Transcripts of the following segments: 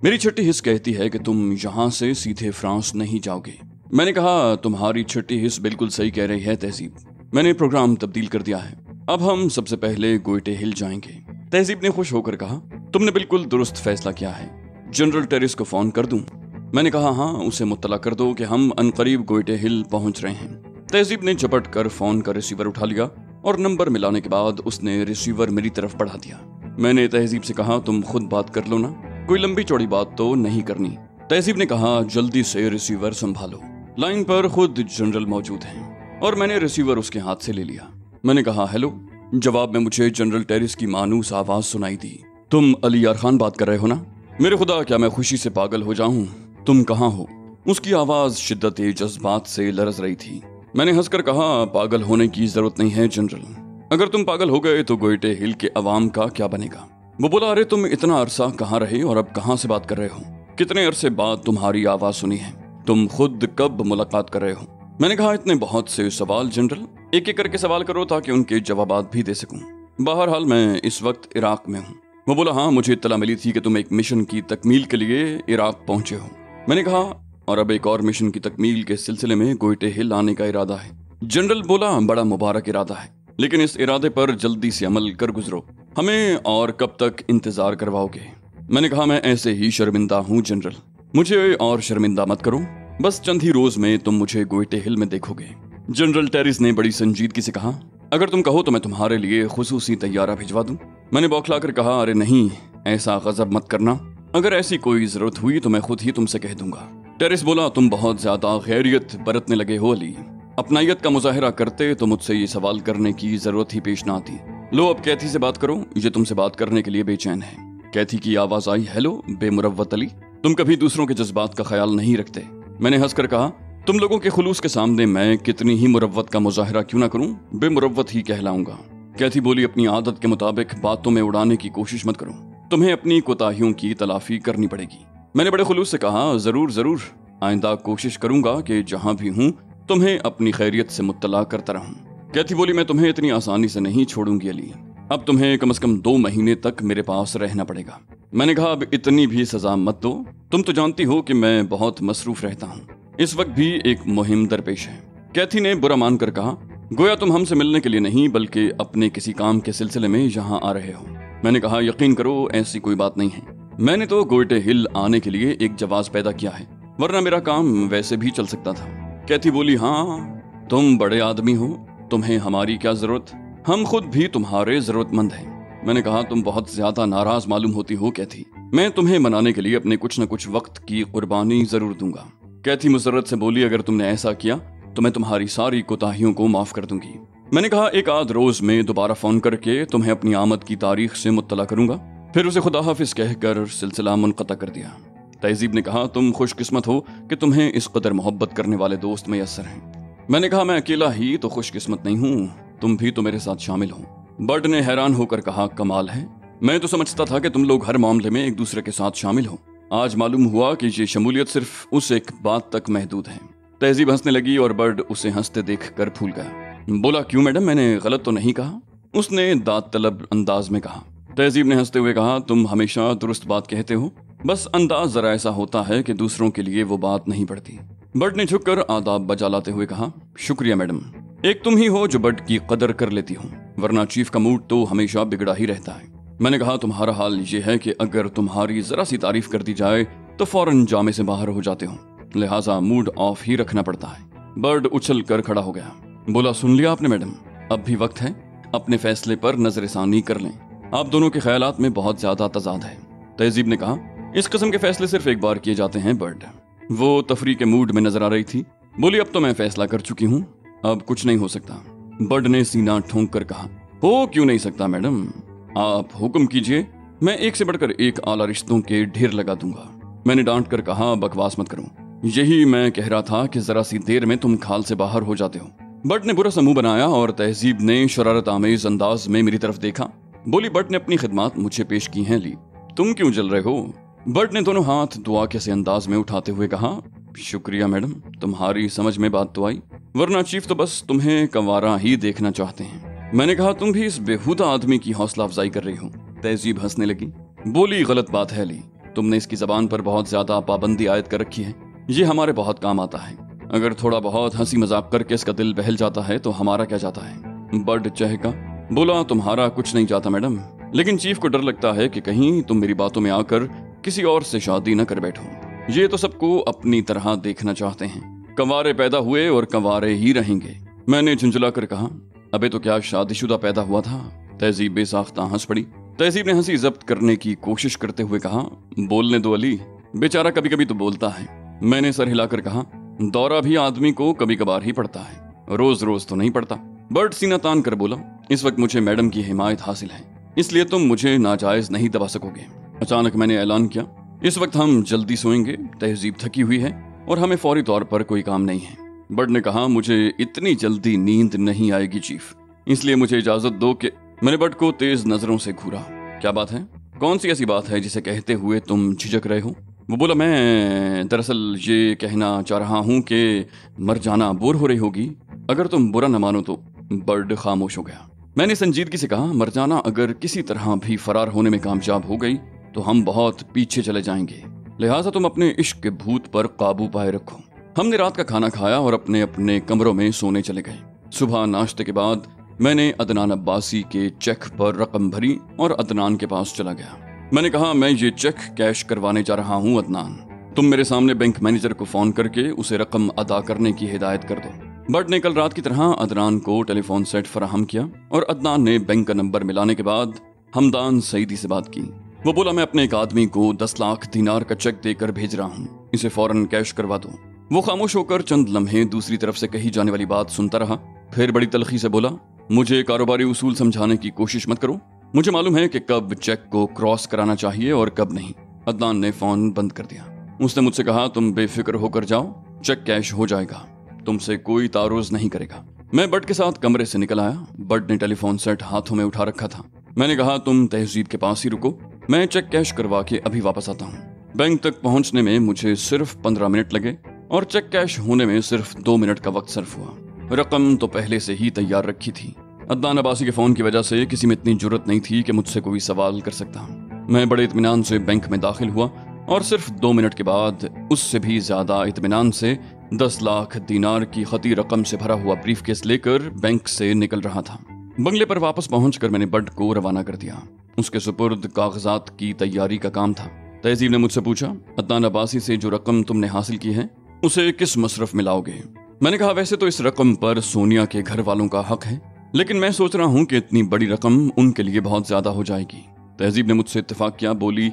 मेरी छठी हिस्स कहती है कि तुम यहाँ से सीधे फ्रांस नहीं जाओगे। मैंने कहा तुम्हारी छठी हिस्स बिल्कुल सही कह रही है तहजीब, मैंने प्रोग्राम तब्दील कर दिया है, अब हम सबसे पहले गोइटे हिल जाएंगे। तहजीब ने खुश होकर कहा तुमने बिल्कुल दुरुस्त फैसला किया है, जनरल टेरिस को फोन कर दूं? मैंने कहा हाँ, उसे मुत्तला कर दो कि हम अनकरीब गोइटे हिल पहुंच रहे हैं। तहजीब ने झपट कर फोन का रिसीवर उठा लिया और नंबर मिलाने के बाद उसने रिसीवर मेरी तरफ बढ़ा दिया। मैंने तहजीब से कहा तुम खुद बात कर लो ना, कोई लंबी चौड़ी बात तो नहीं करनी। तहजीब ने कहा जल्दी से रिसीवर संभालो। लाइन पर खुद जनरल मौजूद हैं और मैंने रिसीवर उसके हाथ से ले लिया। मैंने कहा हेलो। जवाब में मुझे जनरल टेरिस की मानूस आवाज सुनाई दी, तुम अली यार खान बात कर रहे हो ना? मेरे खुदा, क्या मैं खुशी से पागल हो जाऊं? तुम कहाँ हो? उसकी आवाज शिद्दत जज्बात से लरज रही थी। मैंने हंसकर कहा पागल होने की जरूरत नहीं है जनरल, अगर तुम पागल हो गए तो गोइटे हिल के अवाम का क्या बनेगा? वो बोला अरे तुम इतना अरसा कहाँ रहे और अब कहाँ से बात कर रहे हो? कितने अरसे बाद तुम्हारी आवाज सुनी है, तुम खुद कब मुलाकात कर रहे हो? मैंने कहा इतने बहुत से सवाल जनरल, एक एक करके सवाल करो ताकि उनके जवाबात भी दे सकूं। बहरहाल मैं इस वक्त इराक में हूँ। वो बोला हाँ, मुझे इत्तला मिली थी कि तुम एक मिशन की तकमील के लिए इराक पहुंचे हो। मैंने कहा और अब एक और मिशन की तकमील के सिलसिले में गोइटे हिल आने का इरादा है। जनरल बोला बड़ा मुबारक इरादा है, लेकिन इस इरादे पर जल्दी से अमल कर गुजरो, हमें और कब तक इंतजार करवाओगे? मैंने कहा मैं ऐसे ही शर्मिंदा हूँ जनरल, मुझे और शर्मिंदा मत करो, बस चंद ही रोज में तुम मुझे गोइटे हिल में देखोगे। जनरल टेरिस ने बड़ी संजीदगी से कहा अगर तुम कहो तो मैं तुम्हारे लिए खुसूसी तैयारा भिजवा दूं। मैंने बौखलाकर कहा अरे नहीं, ऐसा गजब मत करना, अगर ऐसी कोई जरूरत हुई तो मैं खुद ही तुमसे कह दूंगा। टेरिस बोला तुम बहुत ज्यादा खैरियत बरतने लगे हो अली, अपनायत का मुजाहिरा करते तो मुझसे ये सवाल करने की जरूरत ही पेश ना आती। लो अब कैथी से बात करो, ये तुमसे बात करने के लिए बेचैन है। कैथी की आवाज आई हेलो बेमुरव्वत अली, तुम कभी दूसरों के जज्बात का ख्याल नहीं रखते। मैंने हंसकर कहा तुम लोगों के खुलूस के सामने मैं कितनी ही मुरव्वत का मुजाहिरा क्यों ना करूं, बेमुरव्वत ही कहलाऊंगा। कैथी बोली अपनी आदत के मुताबिक बातों में उड़ाने की कोशिश मत करो, तुम्हें अपनी कोताहियों की तलाफी करनी पड़ेगी। मैंने बड़े खुलूस से कहा जरूर जरूर, आइंदा कोशिश करूंगा कि जहां भी हूं तुम्हें अपनी खैरियत से मुत्तला करता रहूं। कैथी बोली मैं तुम्हें इतनी आसानी से नहीं छोड़ूंगी अली, अब तुम्हें कम से कम 2 महीने तक मेरे पास रहना पड़ेगा। मैंने कहा अब इतनी भी सजा मत दो, तुम तो जानती हो कि मैं बहुत मसरूफ रहता हूँ, इस वक्त भी एक मुहिम दरपेश है। कैथी ने बुरा मानकर कहा गोया तुम हमसे मिलने के लिए नहीं बल्कि अपने किसी काम के सिलसिले में यहाँ आ रहे हो। मैंने कहा यकीन करो ऐसी कोई बात नहीं है, मैंने तो गोइटे हिल आने के लिए एक जवाज पैदा किया है, वरना मेरा काम वैसे भी चल सकता था। कैथी बोली हाँ तुम बड़े आदमी हो, तुम्हें हमारी क्या जरूरत, हम खुद भी तुम्हारे जरूरतमंद हैं। मैंने कहा तुम बहुत ज्यादा नाराज मालूम होती हो कैथी, मैं तुम्हें मनाने के लिए अपने कुछ न कुछ वक्त की कुर्बानी जरूर दूंगा। कैथी मुसर्रत से बोली अगर तुमने ऐसा किया तो मैं तुम्हारी सारी कोताहियों को माफ कर दूंगी। मैंने कहा एक आध रोज में दोबारा फोन करके तुम्हें अपनी आमद की तारीख से मुत्तला करूंगा। फिर उसे खुदा हाफिज कहकर सिलसिला मुनक़ता कर दिया। तहजीब ने कहा तुम खुशकिस्मत हो कि तुम्हें इस कदर मोहब्बत करने वाले दोस्त मैसर हैं। मैंने कहा मैं अकेला ही तो खुशकिस्मत नहीं हूँ, तुम भी तो मेरे साथ शामिल हो। बर्ड ने हैरान होकर कहा कमाल है, मैं तो समझता था कि तुम लोग हर मामले में एक दूसरे के साथ शामिल हो, आज मालूम हुआ कि ये शमूलियत सिर्फ उस एक बात तक महदूद है। तहजीब हंसने लगी और बर्ड उसे हंसते देख कर फूल गया। बोला क्यों मैडम, मैंने गलत तो नहीं कहा? उसने दाद तलब अंदाज में कहा। तहजीब ने हंसते हुए कहा तुम हमेशा दुरुस्त बात कहते हो, बस अंदाज जरा ऐसा होता है कि दूसरों के लिए वो बात नहीं पड़ती। बर्ड ने झुककर आदाब बजा लाते हुए कहा शुक्रिया मैडम, एक तुम ही हो जो बर्ड की कदर कर लेती हो, वरना चीफ का मूड तो हमेशा बिगड़ा ही रहता है। मैंने कहा तुम्हारा हाल ये है कि अगर तुम्हारी जरा सी तारीफ कर दी जाए तो फौरन जामे से बाहर हो जाते हो, लिहाजा मूड ऑफ ही रखना पड़ता है। बर्ड उछल कर खड़ा हो गया। बोला सुन लिया आपने मैडम, अब भी वक्त है, अपने फैसले पर नजरसानी कर लें, आप दोनों के ख्यालात में बहुत ज्यादा तजाद है। तहजीब ने कहा इस किस्म के फैसले सिर्फ एक बार किए जाते हैं बर्ड। वो तफरी के मूड में नजर आ रही थी। बोली अब तो मैं फैसला कर चुकी हूँ, अब कुछ नहीं हो सकता। बर्ड ने सीना ठोंक कर कहा हो क्यों नहीं सकता मैडम, आप हुक्म कीजिए, मैं एक से बढ़कर एक आला रिश्तों के ढेर लगा दूंगा। मैंने डांट कर कहा बकवास मत करो, यही मैं कह रहा था कि जरा सी देर में तुम खाल से बाहर हो जाते हो। बर्ड ने बुरा सा मुंह बनाया और तहजीब ने शरारत आमेज अंदाज में मेरी तरफ देखा। बोली बर्ड ने अपनी खिदमत मुझे पेश की हैं ली, तुम क्यों जल रहे हो? बर्ड ने दोनों हाथ दुआ के से अंदाज में उठाते हुए कहा शुक्रिया मैडम, तुम्हारी समझ में बात तो आई, वरना चीफ तो बस तुम्हें कंवारा ही देखना चाहते हैं। मैंने कहा तुम भी इस बेहुदा आदमी की हौसला अफजाई कर रही हो। तहजीब हंसने लगी। बोली गलत बात है ली, तुमने इसकी ज़बान पर बहुत ज़्यादा पाबंदी आयद कर रखी है। ये हमारे बहुत काम आता है। अगर थोड़ा बहुत हंसी मजाक करके इसका दिल बहल जाता है तो हमारा क्या जाता है। बर्ड चहका। बोला, तुम्हारा कुछ नहीं जाता मैडम, लेकिन चीफ को डर लगता है कि कहीं तुम मेरी बातों में आकर किसी और से शादी न कर बैठो। ये तो सबको अपनी तरह देखना चाहते हैं। कंवारे पैदा हुए और कंवारे ही रहेंगे। मैंने झुंझला कर कहा, अबे तो क्या शादीशुदा पैदा हुआ था। तहजीब बेसाख्ता हंस पड़ी। तहजीब ने हंसी जब्त करने की कोशिश करते हुए कहा, बोलने दो अली, बेचारा कभी कभी तो बोलता है। मैंने सर हिलाकर कहा, दौरा भी आदमी को कभी कभार ही पड़ता है, रोज रोज तो नहीं पड़ता। बर्ड सीना तान कर बोला, इस वक्त मुझे मैडम की हिमायत हासिल है, इसलिए तुम मुझे नाजायज नहीं दबा सकोगे। अचानक मैंने ऐलान किया, इस वक्त हम जल्दी सोएंगे। तहजीब थकी हुई है और हमें फौरी तौर पर कोई काम नहीं है। बर्ड ने कहा, मुझे इतनी जल्दी नींद नहीं आएगी चीफ, इसलिए मुझे इजाजत दो कि। मैंने बर्ड को तेज नजरों से घूरा। क्या बात है? कौन सी ऐसी बात है जिसे कहते हुए तुम झिझक रहे हो? वो बोला, मैं दरअसल ये कहना चाह रहा हूँ कि मरजाना बोर हो रही होगी, अगर तुम बुरा न मानो तो। बर्ड खामोश हो गया। मैंने संजीदगी से कहा, मरजाना अगर किसी तरह भी फरार होने में कामयाब हो गई तो हम बहुत पीछे चले जाएंगे, लिहाजा तुम अपने इश्क के भूत पर काबू पाए रखो। हमने रात का खाना खाया और अपने अपने कमरों में सोने चले गए। सुबह नाश्ते के बाद मैंने अदनान अब्बासी के चेक पर रकम भरी और अदनान के पास चला गया। मैंने कहा, मैं ये चेक कैश करवाने जा रहा हूँ अदनान, तुम मेरे सामने बैंक मैनेजर को फोन करके उसे रकम अदा करने की हिदायत कर दो। बर्ड ने कल रात की तरह अदनान को टेलीफोन सेट फराहम किया और अदनान ने बैंक का नंबर मिलाने के बाद हमदान सईदी से बात की। वो बोला, मैं अपने एक आदमी को 10 लाख दिनार का चेक देकर भेज रहा हूँ, इसे फौरन कैश करवा दो। वो खामोश होकर चंद लम्हे दूसरी तरफ से कही जाने वाली बात सुनता रहा, फिर बड़ी तलखी से बोला, मुझे कारोबारी उसूल समझाने की कोशिश मत करो, मुझे मालूम है कि कब चेक को क्रॉस कराना चाहिए और कब नहीं। अदनान ने फोन बंद कर दिया। उसने मुझसे कहा, तुम बेफिक्र होकर जाओ, चेक कैश हो जाएगा, तुमसे कोई तारुज नहीं करेगा। मैं बर्ड के साथ कमरे से निकल आया। बर्ड ने टेलीफोन सेट हाथों में उठा रखा था। मैंने कहा, तुम तहजीब के पास ही रुको, मैं चेक कैश करवा के अभी वापस आता हूँ। बैंक तक पहुंचने में मुझे सिर्फ 15 मिनट लगे और चेक कैश होने में सिर्फ 2 मिनट का वक्त सर्फ हुआ। रकम तो पहले से ही तैयार रखी थी। अदनान अब्बासी के फोन की वजह से किसी में इतनी जुर्रत नहीं थी कि मुझसे कोई सवाल कर सकता। मैं बड़े इत्मीनान से बैंक में दाखिल हुआ और सिर्फ 2 मिनट के बाद उससे भी ज्यादा इत्मीनान से 10 लाख दिनार की खती रकम से भरा हुआ ब्रीफकेस लेकर बैंक से निकल रहा था। बंगले पर वापस पहुंचकर मैंने बर्ड को रवाना कर दिया। उसके सुपुर्द कागजात की तैयारी का काम था। तहजीब ने मुझसे पूछा, अदनान अब्बासी से जो रकम तुमने हासिल की है उसे किस मसरफ में लाओगे? मैंने कहा, वैसे तो इस रकम पर सोनिया के घर वालों का हक है, लेकिन मैं सोच रहा हूँ कि इतनी बड़ी रकम उनके लिए बहुत ज्यादा हो जाएगी। तहजीब ने मुझसे इत्तेफाक किया, बोली,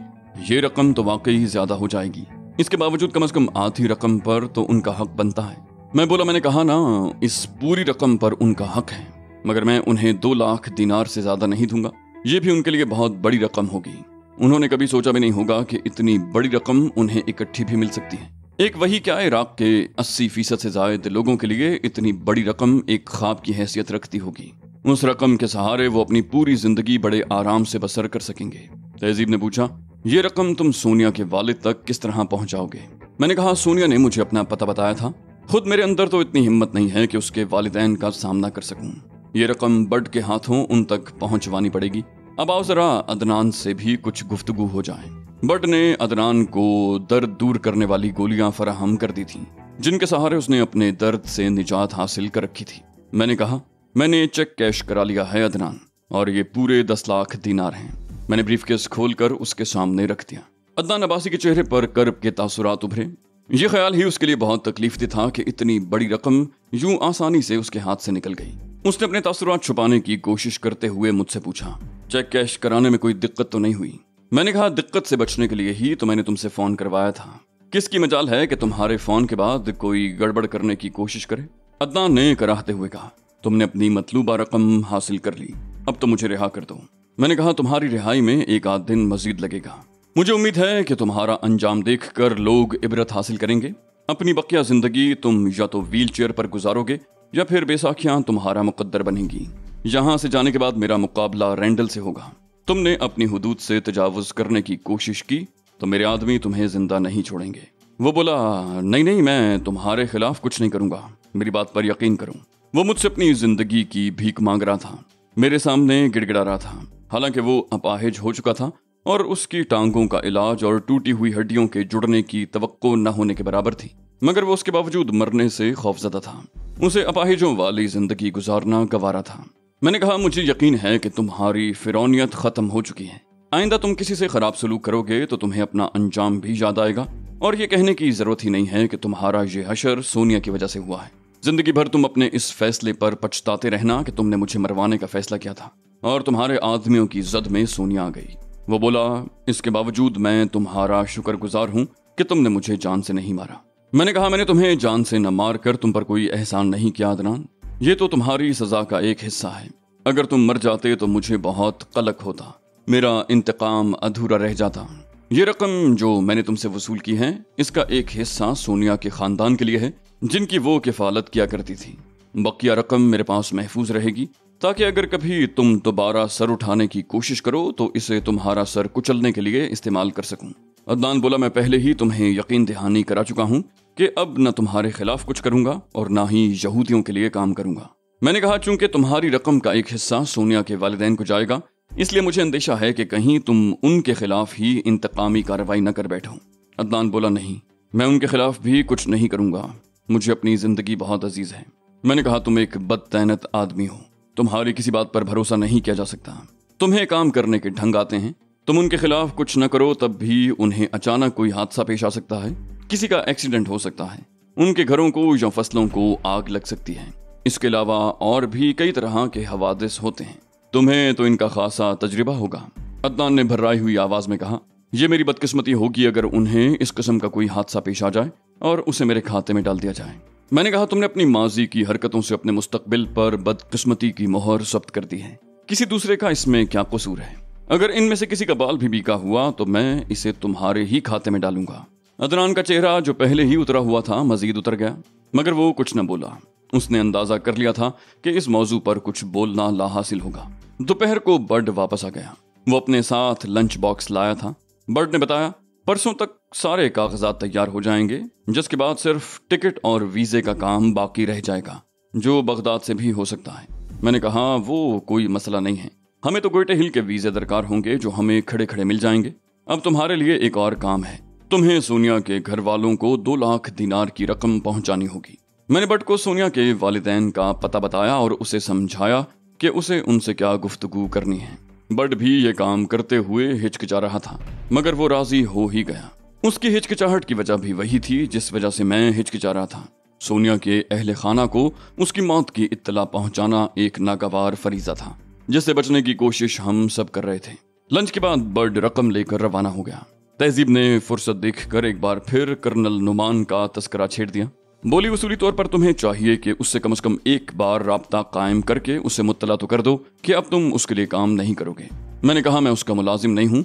ये रकम तो वाकई ज्यादा हो जाएगी, इसके बावजूद कम से कम आधी रकम पर तो उनका हक बनता है। मैं बोला, मैंने कहा ना, इस पूरी रकम पर उनका हक है, मगर मैं उन्हें 2 लाख दिनार से ज्यादा नहीं दूंगा। ये भी उनके लिए बहुत बड़ी रकम होगी। उन्होंने कभी सोचा भी नहीं होगा कि इतनी बड़ी रकम उन्हें इकट्ठी भी मिल सकती है। एक वही क्या, इराक के 80% से ज्यादा लोगों के लिए इतनी बड़ी रकम एक ख्वाब की हैसियत रखती होगी। उस रकम के सहारे वो अपनी पूरी जिंदगी बड़े आराम से बसर कर सकेंगे। तहजीब ने पूछा, ये रकम तुम सोनिया के वालिद तक किस तरह पहुंचाओगे? मैंने कहा, सोनिया ने मुझे अपना पता बताया था, खुद मेरे अंदर तो इतनी हिम्मत नहीं है कि उसके वालिदैन का सामना कर सकूं। ये रकम बर्ड के हाथों उन तक पहुंचवानी पड़ेगी। अब आओ जरा अदनान से भी कुछ गुफ्तगू हो जाए। बर्ड ने अदनान को दर्द दूर करने वाली गोलियां फराहम कर दी थीं, जिनके सहारे उसने अपने दर्द से निजात हासिल कर रखी थी। मैंने कहा, मैंने चेक कैश करा लिया है अदनान, और ये पूरे 10 लाख दिनार हैं। मैंने ब्रीफकेस खोलकर उसके सामने रख दिया। अदनान अब्बासी के चेहरे पर कर्ब के तासुरात उभरे। ये ख्याल ही उसके लिए बहुत तकलीफ था कि इतनी बड़ी रकम यूं आसानी से उसके हाथ से निकल गई। उसने अपने तासुरात छुपाने की कोशिश करते हुए मुझसे पूछा, चेक कैश कराने में कोई दिक्कत तो नहीं हुई? मैंने कहा, दिक्कत से बचने के लिए ही तो मैंने तुमसे फोन करवाया था। किसकी मजाल है कि तुम्हारे फोन के बाद कोई गड़बड़ करने की कोशिश करे? अदनान ने कराहते हुए कहा, तुमने अपनी मतलूबा रकम हासिल कर ली, अब तो मुझे रिहा कर दो। मैंने कहा, तुम्हारी रिहाई में 1 आध दिन मजीद लगेगा। मुझे उम्मीद है कि तुम्हारा अंजाम देखकर लोग इबरत हासिल करेंगे। अपनी बकिया जिंदगी तुम या तो व्हील चेयर पर गुजारोगे या फिर बेसाखियां तुम्हारा मुकद्दर बनेगी। यहाँ से जाने के बाद मेरा मुकाबला रैंडल से होगा। तुमने अपनी हुदूद से तजावुज करने की कोशिश की तो मेरे आदमी तुम्हें जिंदा नहीं छोड़ेंगे। वो बोला, नहीं, मैं तुम्हारे खिलाफ कुछ नहीं करूंगा, मेरी बात पर यकीन करो। वो मुझसे अपनी जिंदगी की भीख मांग रहा था, मेरे सामने गिड़गिड़ा रहा था। हालांकि वो अपाहिज हो चुका था, اور اس کی ٹانگوں کا علاج اور ٹوٹی ہوئی ہڈیوں کے جڑنے کی توقع نہ ہونے کے برابر تھی، مگر وہ اس کے باوجود مرنے سے خوفزدہ تھا۔ اسے اپاہجوں والی زندگی گزارنا گوارا تھا۔ میں نے کہا مجھے یقین ہے کہ تمہاری فرعونیت ختم ہو چکی ہے۔ آئندہ تم کسی سے خراب سلوک کرو گے تو تمہیں اپنا انجام بھی یاد آئے گا، اور یہ کہنے کی ضرورت ہی نہیں ہے کہ تمہارا یہ حشر سونیا کی وجہ سے ہوا ہے۔ زندگی بھر تم اپنے اس فیصلے پر پچھتاتے رہنا کہ تم نے مجھے مروانے کا فیصلہ کیا تھا، اور تمہارے آدمیوں کی زد میں سونیا آ گئی۔ وہ بولا، اس کے باوجود میں تمہارا شکر گزار ہوں کہ تم نے مجھے جان سے نہیں مارا۔ میں نے کہا میں نے تمہیں جان سے نہ مار کر تم پر کوئی احسان نہیں کیا عدنان، یہ تو تمہاری سزا کا ایک حصہ ہے۔ اگر تم مر جاتے تو مجھے بہت قلق ہوتا، میرا انتقام ادھورا رہ جاتا۔ یہ رقم جو میں نے تم سے وصول کی ہے، اس کا ایک حصہ سونیا کے خاندان کے لیے ہے جن کی وہ کفالت کیا کرتی تھی۔ بقیہ رقم میرے پاس محفوظ رہے گی تاکہ اگر کبھی تم دوبارہ سر اٹھانے کی کوشش کرو تو اسے تمہارا سر کچلنے کے لیے استعمال کر سکوں۔ عدنان بولا، میں پہلے ہی تمہیں یقین دہانی کرا چکا ہوں کہ اب نہ تمہارے خلاف کچھ کروں گا اور نہ ہی یہودیوں کے لیے کام کروں گا۔ میں نے کہا چونکہ تمہاری رقم کا ایک حصہ سونیا کے والدین کو جائے گا، اس لیے مجھے اندیشہ ہے کہ کہیں تم ان کے خلاف ہی انتقامی کارروائی نہ کر بیٹھو۔ عدنان بولا، نہیں، میں ان کے خلاف بھی کچھ نہیں کروں گا، مجھے اپنی زندگی بہت عزیز ہے۔ میں نے کہا تم ایک بدتینت آدمی ہو، تمہاری کسی بات پر بھروسہ نہیں کیا جا سکتا، تمہیں کام کرنے کے ڈھنگ آتے ہیں، تم ان کے خلاف کچھ نہ کرو تب بھی انہیں اچانک کوئی حادثہ پیش آ سکتا ہے، کسی کا ایکسیڈنٹ ہو سکتا ہے، ان کے گھروں کو یا فصلوں کو آگ لگ سکتی ہے، اس کے علاوہ اور بھی کئی طرح کے حوادث ہوتے ہیں، تمہیں تو ان کا خاصا تجربہ ہوگا۔ عدنان نے بھررائی ہوئی آواز میں کہا، یہ میری بدقسمتی ہوگی اگر انہیں اس قسم کا کوئی حادثہ پیش آ جائے اور اسے میرے کھاتے میں ڈال دیا جائے۔ میں نے کہا تم نے اپنی ماضی کی حرکتوں سے اپنے مستقبل پر بدقسمتی کی مہر ثبت کر دی ہے، کسی دوسرے کا اس میں کیا قصور ہے؟ اگر ان میں سے کسی کا بال بھی بیکا ہوا تو میں اسے تمہارے ہی کھاتے میں ڈالوں گا۔ عدنان کا چہرہ جو پہلے ہی اترا ہوا تھا مزید اتر گیا، مگر وہ کچھ نہ بولا۔ اس نے اندازہ کر لیا تھا کہ اس موضوع پر کچھ بولنا لا حاصل ہوگا۔ دوپہر کو برڈ واپس آ گیا، وہ اپنے ساتھ لنچ باکس لایا تھا۔ برڈ نے بتایا، پرسوں تک سارے کاغذات تیار ہو جائیں گے، جس کے بعد صرف ٹکٹ اور ویزے کا کام باقی رہ جائے گا، جو بغداد سے بھی ہو سکتا ہے۔ میں نے کہا وہ کوئی مسئلہ نہیں ہے، ہمیں تو گوئٹے ہل کے ویزے درکار ہوں گے جو ہمیں کھڑے کھڑے مل جائیں گے۔ اب تمہارے لیے ایک اور کام ہے، تمہیں سونیا کے گھر والوں کو 2 لاکھ دینار کی رقم پہنچانی ہوگی۔ میں نے بٹ کو سونیا کے والدین کا پتہ بتایا اور اسے سمجھایا کہ اسے ان سے کیا گفتگو کرنی ہے۔ بٹ بھی یہ کام کرتے ہوئے ہچکچا رہا تھا، مگر وہ راضی ہو ہی گیا۔ اس کی ہچکچاہٹ کی وجہ بھی وہی تھی جس وجہ سے میں ہچکچا رہا تھا۔ سونیا کے اہل خانہ کو اس کی موت کی اطلاع پہنچانا ایک ناگوار فریضہ تھا جس سے بچنے کی کوشش ہم سب کر رہے تھے۔ لنچ کے بعد برڈ رقم لے کر روانہ ہو گیا۔ تہذیب نے فرصت دیکھ کر ایک بار پھر کرنل نعمان کا تذکرہ چھیڑ دیا۔ بولی اصولی طور پر تمہیں چاہیے کہ اس سے کم از کم ایک بار رابطہ قائم کر کے اسے مطلع تو کر دو کہ اب تم اس کے لیے کام نہیں کرو گے۔ میں نے کہا میں اس کا ملازم نہیں ہوں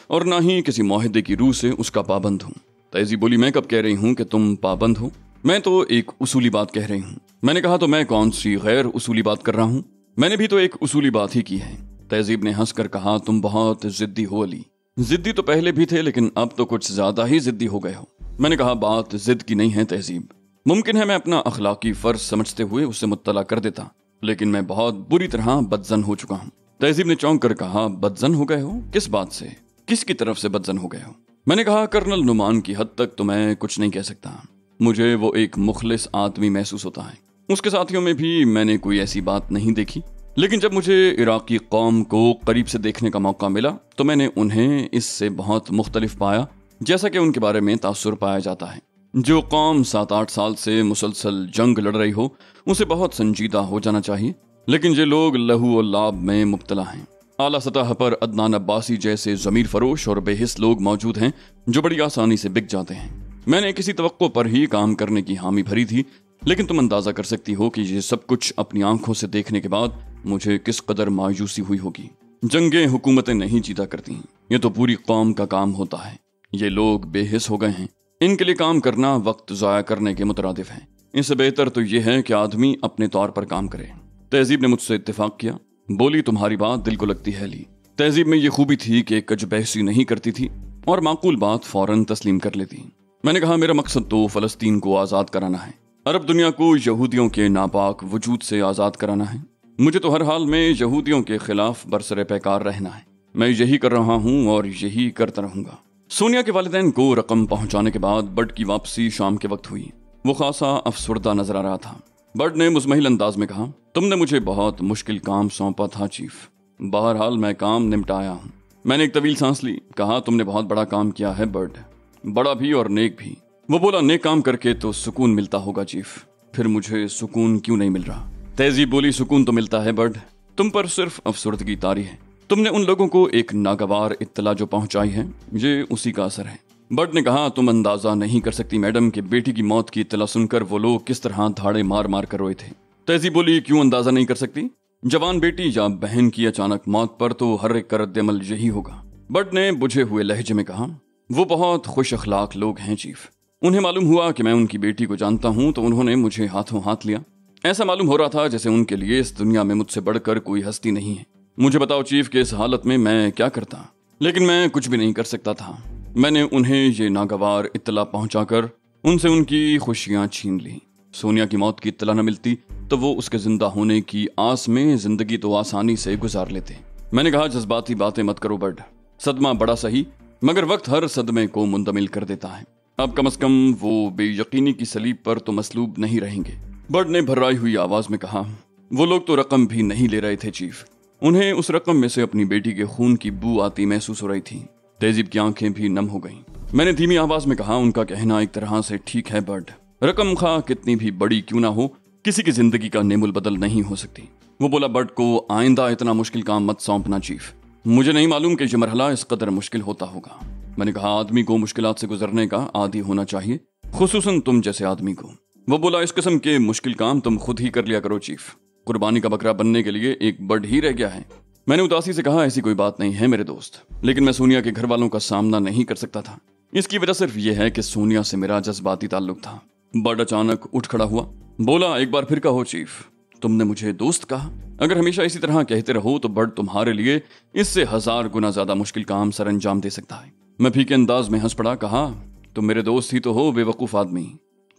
اور نہ ہی کسی معاہدے کی روح سے اس کا پابند ہوں۔ تہذیب بولی، میں کب کہہ رہی ہوں کہ تم پابند ہو، میں تو ایک اصولی بات کہہ رہی ہوں۔ میں نے کہا تو میں کون سی غیر اصولی بات کر رہا ہوں، میں نے بھی تو ایک اصولی بات ہی کی ہے۔ تہذیب نے ہنس کر کہا، تم بہت ضدی ہو علی۔ ضدی تو پہلے بھی تھے لیکن اب تو کچھ زیادہ ہی ضدی ہو گئے ہو۔ میں نے کہا بات ضد کی نہیں ہے تہذیب، ممکن ہے میں اپنا اخلاقی فرض سمجھتے ہوئے اسے مطلع کر دیتا، لیکن میں بہت بری طرح بدزن ہو چکا ہوں۔ تہذیب نے چونک کر کہا، بدزن ہو گئے ہو؟ کس بات سے، کس کی طرف سے بدزن ہو گئے ہو؟ میں نے کہا کرنل نعمان کی حد تک تو میں کچھ نہیں کہہ سکتا، مجھے وہ ایک مخلص آدمی محسوس ہوتا ہے، اس کے ساتھیوں میں بھی میں نے کوئی ایسی بات نہیں دیکھی، لیکن جب مجھے عراقی قوم کو قریب سے دیکھنے کا موقع ملا تو میں نے انہیں اس سے بہت مختلف پایا جیسا کہ ان کے بارے میں تاثر پایا جاتا ہے۔ جو قوم 7-8 سال سے مسلسل جنگ لڑ رہی ہو اسے بہت سنجیدہ ہو جانا چاہیے، لیکن یہ لوگ لہو و لعب میں مبتلا ہیں۔ اعلیٰ سطح پر عدنان عباسی جیسے ضمیر فروش اور بے حس لوگ موجود ہیں جو بڑی آسانی سے بک جاتے ہیں۔ میں نے کسی توقع پر ہی کام کرنے کی حامی بھری تھی، لیکن تم اندازہ کر سکتی ہو کہ یہ سب کچھ اپنی آنکھوں سے دیکھنے کے بعد مجھے کس قدر مایوسی ہوئی ہوگی۔ جنگیں حکومتیں نہیں جیتا کرتی، یہ تو پوری قوم کا کام ہوتا ہے۔ یہ لوگ بے حس ہو گئے ہیں، ان کے لیے کام کرنا وقت ضائع کرنے کے مترادف ہے۔ اس سے بہتر تو یہ ہے کہ آدمی اپنے طور پر کام کرے۔ تہذیب نے مجھ سے اتفاق کیا، بولی تمہاری بات دل کو لگتی ہے علی۔ تہذیب میں یہ خوبی تھی کہ کج بحثی نہیں کرتی تھی اور معقول بات فوراً تسلیم کر لیتی۔ میں نے کہا میرا مقصد تو فلسطین کو آزاد کرانا ہے، عرب دنیا کو یہودیوں کے ناپاک وجود سے آزاد کرانا ہے۔ مجھے تو ہر حال میں یہودیوں کے خلاف برسر پیکار رہنا ہے۔ मैं यही कर रहा हूँ और यही करता रहूंगा। सोनिया के वालिदैन को रकम पहुंचाने के बाद बट की वापसी शाम के वक्त हुई। वो खासा अफसरदा नजर आ रहा था। बट ने मुज़महिल अंदाज में कहा, तुमने मुझे बहुत मुश्किल काम सौंपा था चीफ। बहरहाल मैं काम निपटाया हूँ। मैंने एक तवील सांस ली। कहा, तुमने बहुत बड़ा काम किया है बट, बड़ा भी और नेक भी। वो बोला, नेक काम करके तो सुकून मिलता होगा चीफ, फिर मुझे सुकून क्यों नहीं मिल रहा? तहजीब बोली, सुकून तो मिलता है बट, तुम पर सिर्फ अफसरदगी तारी है। तुमने उन लोगों को एक नागवार इत्तला जो पहुंचाई है, ये उसी का असर है। बट ने कहा, तुम अंदाजा नहीं कर सकती मैडम कि बेटी की मौत की इत्तला सुनकर वो लोग किस तरह धाड़े मार मार कर रोए थे। तहजीब बोली, क्यों अंदाजा नहीं कर सकती? जवान बेटी या बहन की अचानक मौत पर तो हर एक का रद्द-ए-अमल यही होगा। बट ने बुझे हुए लहजे में कहा, वो बहुत खुश अखलाक लोग हैं चीफ। उन्हें मालूम हुआ कि मैं उनकी बेटी को जानता हूं तो उन्होंने मुझे हाथों हाथ लिया। ऐसा मालूम हो रहा था जैसे उनके लिए इस दुनिया में मुझसे बढ़कर कोई हस्ती नहीं है। मुझे बताओ चीफ कि इस हालत में मैं क्या करता? लेकिन मैं कुछ भी नहीं कर सकता था। मैंने उन्हें ये नागवार इत्तला पहुंचाकर उनसे उनकी खुशियां छीन ली। सोनिया की मौत की इत्तला न मिलती तो वो उसके जिंदा होने की आस में जिंदगी तो आसानी से गुजार लेते। मैंने कहा, जज्बाती बातें मत करो बट, सदमा बड़ा सही मगर वक्त हर सदमे को मुंतमिल कर देता है। अब कम से कम वो बेयकीनी की सलीब पर तो मसलूब नहीं रहेंगे। बट ने भर्राई हुई आवाज में कहा, वो लोग तो रकम भी नहीं ले रहे थे चीफ। उन्हें उस रकम में से अपनी बेटी के खून की बू आती महसूस हो रही थी। तहजीब की आंखें भी नम हो गईं। मैंने धीमी आवाज में कहा, उनका कहना एक तरह से ठीक है बट, रकम खा कितनी भी बड़ी क्यों ना हो, किसी की जिंदगी का नेमुल बदल नहीं हो सकती। वो बोला, बट को आइंदा इतना मुश्किल काम मत सौंपना चीफ। मुझे नहीं मालूम कि ये मरहला इस कदर मुश्किल होता होगा। मैंने कहा, आदमी को मुश्किलात से गुजरने का आदी होना चाहिए, खुसूसन तुम जैसे आदमी को। वो बोला, इस किस्म के मुश्किल काम तुम खुद ही कर लिया करो चीफ। कुर्बानी का बकरा बनने के लिए एक बर्ड ही रह गया है। मैंने उदासी से कहा, ऐसी कोई बात नहीं है मेरे दोस्त, लेकिन मैं सोनिया के घर वालों का सामना नहीं कर सकता था। इसकी वजह सिर्फ यह है कि सोनिया से मेरा जज्बाती ताल्लुक था। बर्ड अचानक उठ खड़ा हुआ, बोला, एक बार फिर कहो चीफ, तुमने मुझे दोस्त कहा। अगर हमेशा इसी तरह कहते रहो तो बर्ड तुम्हारे लिए इससे 1000 गुना ज्यादा मुश्किल काम सर अंजाम दे सकता है। मैं फीके अंदाज में हंस पड़ा। कहा, तुम मेरे दोस्त ही तो हो बेवकूफ आदमी।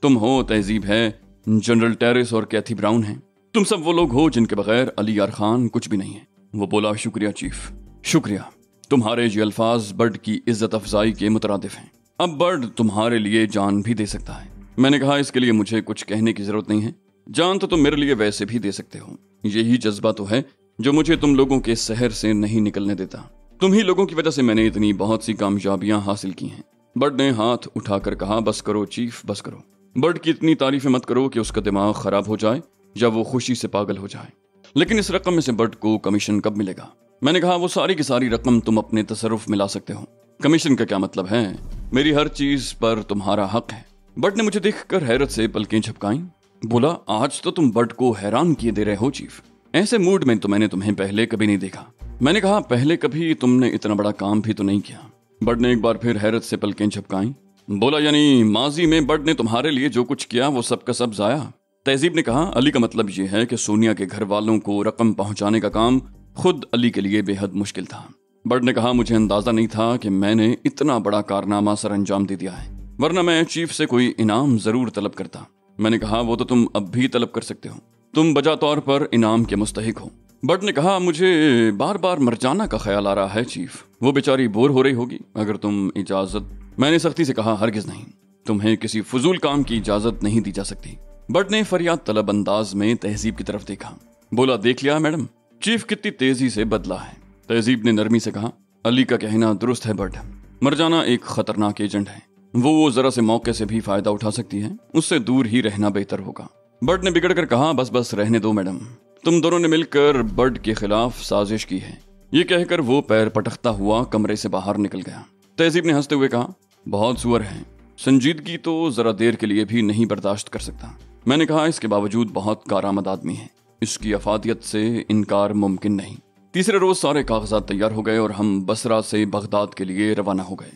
तुम हो, तहजीब है, जनरल टेरिस और कैथी ब्राउन है। तुम सब वो लोग हो जिनके बगैर अली यार खान कुछ भी नहीं है। वो बोला, शुक्रिया चीफ, शुक्रिया। तुम्हारे ये अल्फाज बर्ड की इज्जत अफजाई के मुतरादिफ हैं। अब बर्ड तुम्हारे लिए जान भी दे सकता है। मैंने कहा, इसके लिए मुझे कुछ कहने की जरूरत नहीं है। जान तो तुम मेरे लिए वैसे भी दे सकते हो। यही जज्बा तो है जो मुझे तुम लोगों के शहर से नहीं निकलने देता। तुम ही लोगों की वजह से मैंने इतनी बहुत सी कामयाबियां हासिल की हैं। बर्ड ने हाथ उठाकर कहा, बस करो चीफ, बस करो। बर्ड की इतनी तारीफें मत करो कि उसका दिमाग खराब हो जाए या वो खुशी से पागल हो जाए। लेकिन इस रकम में से बर्ड को कमीशन कब मिलेगा? मैंने कहा, वो सारी की सारी रकम तुम अपने तसर्रुफ में ला सकते हो। कमीशन का क्या मतलब है? मेरी हर चीज पर तुम्हारा हक है। बर्ड ने मुझे देखकर हैरत से पलकें झपकाईं। बोला, आज तो तुम बर्ड को हैरान किए दे रहे हो चीफ। ऐसे मूड में तो मैंने तुम्हें पहले कभी नहीं देखा। मैंने कहा, पहले कभी तुमने इतना बड़ा काम भी तो नहीं किया। बर्ड ने एक बार फिर हैरत से पलकें झपकाईं। बोला, यानी माजी में बर्ड ने तुम्हारे लिए जो कुछ किया वो सब का सब जाया? तहजीब ने कहा, अली का मतलब ये है कि सोनिया के घर वालों को रकम पहुंचाने का काम खुद अली के लिए बेहद मुश्किल था। बर्ड ने कहा, मुझे अंदाजा नहीं था कि मैंने इतना बड़ा कारनामा सर अंजाम दे दिया है, वरना मैं चीफ से कोई इनाम जरूर तलब करता। मैंने कहा, वो तो तुम अब भी तलब कर सकते हो, तुम बजा तौर पर इनाम के मुस्तहिक हो। बर्ड ने कहा, मुझे बार बार मर जाना का ख्याल आ रहा है चीफ। वो बेचारी बोर हो रही होगी, अगर तुम इजाजत। मैंने सख्ती से कहा, हरगिज नहीं, तुम्हें किसी फजूल काम की इजाजत नहीं दी जा सकती। बर्ड ने फरियाद तलब अंदाज में तहजीब की तरफ देखा। बोला, देख लिया मैडम, चीफ कितनी तेजी से बदला है। तहजीब ने नरमी से कहा, अली का कहना दुरुस्त है बर्ड, मर जाना एक खतरनाक एजेंट है। वो जरा से मौके से भी फायदा उठा सकती है, उससे दूर ही रहना बेहतर होगा। बर्ड ने बिगड़ कर कहा, बस बस रहने दो मैडम, तुम दोनों ने मिलकर बर्ड के खिलाफ साजिश की है। ये कहकर वो पैर पटकता हुआ कमरे से बाहर निकल गया। तहजीब ने हंसते हुए कहा, बहुत सुअर है, संजीदगी तो जरा देर के लिए भी नहीं बर्दाश्त कर सकता। मैंने कहा, इसके बावजूद बहुत कारआमद आदमी है, इसकी अफादियत से इनकार मुमकिन नहीं। तीसरे रोज सारे कागजात तैयार हो गए और हम बसरा से बगदाद के लिए रवाना हो गए।